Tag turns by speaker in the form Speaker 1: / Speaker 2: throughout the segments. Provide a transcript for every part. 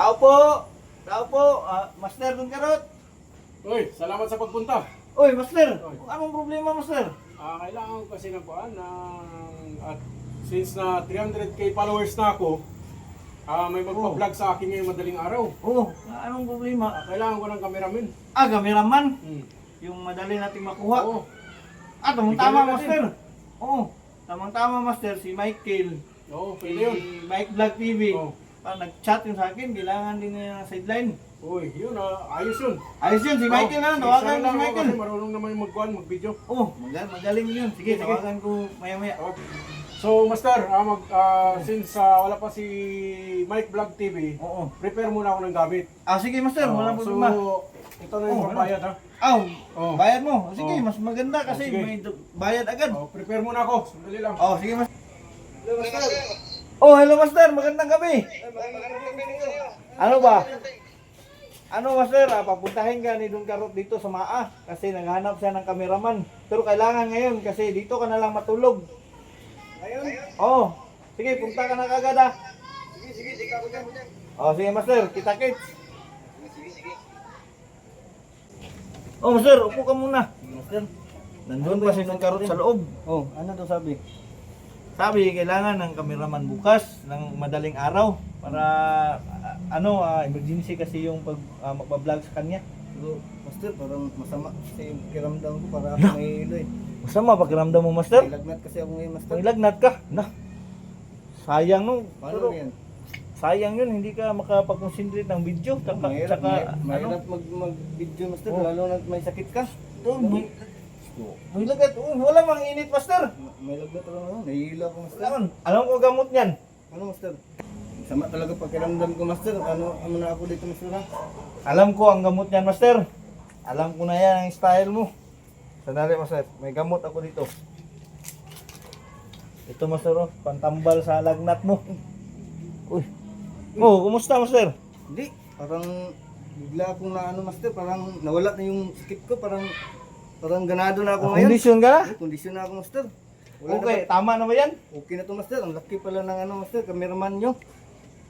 Speaker 1: Tao po! Tao po! Master, doon karot!
Speaker 2: Uy, salamat sa pagpunta.
Speaker 1: Uy, Master!
Speaker 2: Oy.
Speaker 1: Anong problema, Master?
Speaker 2: Kailangan ko kasi ng kuan at since na 300k followers na ako, may magpa-vlog sa akin ngayong madaling araw.
Speaker 1: Oo, anong problema?
Speaker 2: Kailangan ko ng cameraman.
Speaker 1: Cameraman!
Speaker 2: Hmm.
Speaker 1: Yung madali nating makuha.
Speaker 2: Oo.
Speaker 1: Tamang-tama,
Speaker 2: Bigyan natin.
Speaker 1: Master! Oo, tamang-tama, Master. Si Michael.
Speaker 2: Oo,
Speaker 1: Si
Speaker 2: pwede yun.
Speaker 1: Mike Vlog TV.
Speaker 2: Oo.
Speaker 1: Nag-chat yun sa akin, kailangan din niya ng sideline.
Speaker 2: Uy, yun ayos yun.
Speaker 1: Ayos yun, si Michael na. Tawagan mo si Michael.
Speaker 2: Kasi marunong naman yung mag-video.
Speaker 1: Magaling yun. Sige,
Speaker 2: Sige.
Speaker 1: tawagan ko maya-maya.
Speaker 2: Okay. So, Master, since wala pa si Mike Vlog TV,
Speaker 1: Oo.
Speaker 2: prepare muna ako ng gamit.
Speaker 1: Sige, Master. Walang
Speaker 2: So,
Speaker 1: problema.
Speaker 2: ito na yung pambayad ha. Oo.
Speaker 1: Bayad mo. Sige,
Speaker 2: Oo.
Speaker 1: mas maganda kasi
Speaker 2: Sige.
Speaker 1: may bayad agad.
Speaker 2: Prepare muna ako. Sandali lang.
Speaker 1: Sige, Master. Hello, Master. Magandang gabi. Ano ba? Ano, Master? Papuntahin ka ni Don Karot dito sa MAA kasi naghanap siya ng cameraman. Pero kailangan ngayon kasi dito ka na lang matulog.
Speaker 2: Ayun.
Speaker 1: Sige, punta ka na kagad ah.
Speaker 2: Sige, ako dyan.
Speaker 1: Sige, Master. Kita-kits. Master, upo ka muna. Master, nandun pa si Don Karot sa loob. Ano daw sabi? Sabi, kailangan ng cameraman bukas ng madaling araw para emergency kasi yung magpa-vlog sa kanya.
Speaker 3: Pero, Master, parang masama kasi yung kiramdam ko para ako may hilo eh.
Speaker 1: Masama pakiramdam mo, Master?
Speaker 3: May lagnat kasi ako ngayon, Master.
Speaker 1: May lagnat ka. Sayang no.
Speaker 3: Paano
Speaker 1: Pero,
Speaker 3: yan?
Speaker 1: sayang yun, hindi ka makapag-concentrate ng video.
Speaker 3: Mahirap mag-video, Master, lalo na may sakit ka.
Speaker 1: May lagnat. Wala mang init, Master.
Speaker 3: May lagnat lang ako, nahihilo ako, Master.
Speaker 1: Alam ko gamot niyan.
Speaker 3: Ano, Master? Sama talaga pakiramdam ko, Master. Ano na ako dito, Master, ha?
Speaker 1: Alam ko ang gamot niyan, Master. Alam ko na yan ang style mo. Sandali, Master. May gamot ako dito. Ito, Master, pantambal sa lagnat mo. Uy. Kumusta, Master?
Speaker 3: Hindi, parang bigla akong na ano, Master, parang nawala na yung sakit ko, parang ganado na ako ngayon.
Speaker 1: Kondisyon ka na?
Speaker 3: Kondisyon na ako, Master.
Speaker 1: Okay, tama na ba yan?
Speaker 3: Okay na to, Master. Ang laki pala ng ano, Master, cameraman nyo.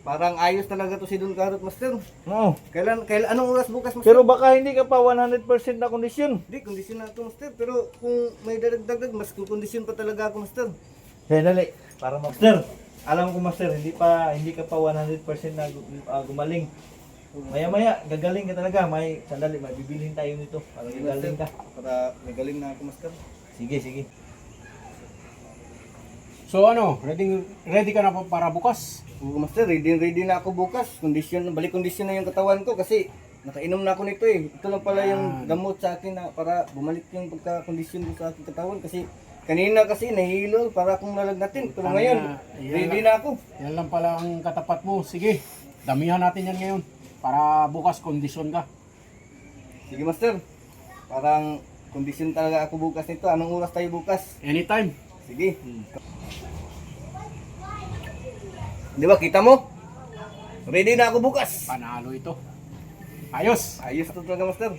Speaker 3: Parang ayos talaga to si Don Karot, Master.
Speaker 1: Oo.
Speaker 3: Anong oras bukas, Master?
Speaker 1: Pero baka hindi ka pa 100% na kondisyon.
Speaker 3: Hindi, kondisyon na to, Master. Pero kung may dagdag, mas kondisyon pa talaga ako, Master.
Speaker 1: Dali. Para Master. Alam ko, Master, hindi ka pa 100% na gumaling. Maya-maya, gagaling ka talaga. Sandali, may bibilhin tayo nito. Para gagaling ka.
Speaker 3: Para magaling na ako, Master.
Speaker 1: Sige.
Speaker 2: So ready ka na para bukas?
Speaker 3: Oo, Master, ready na ako bukas. Balik kondisyon na yung katawan ko kasi nakainom na ako nito eh. Ito lang pala yung gamot sa akin na para bumalik yung pagka-kondisyon ko sa aking katawan kasi kanina kasi nahihilo para akong nalagnatin. Pero ngayon, ready na ako.
Speaker 2: Yan lang pala ang katapat mo. Sige, damihan natin yan ngayon para bukas kondisyon ka.
Speaker 3: Sige, Master. Parang kondisyon talaga ako bukas nito. Anong oras tayo bukas?
Speaker 2: Anytime.
Speaker 3: Sige. Di ba, kita mo? Ready na ako bukas.
Speaker 2: Panalo ito. Ayos.
Speaker 3: Ayos to talaga, Master.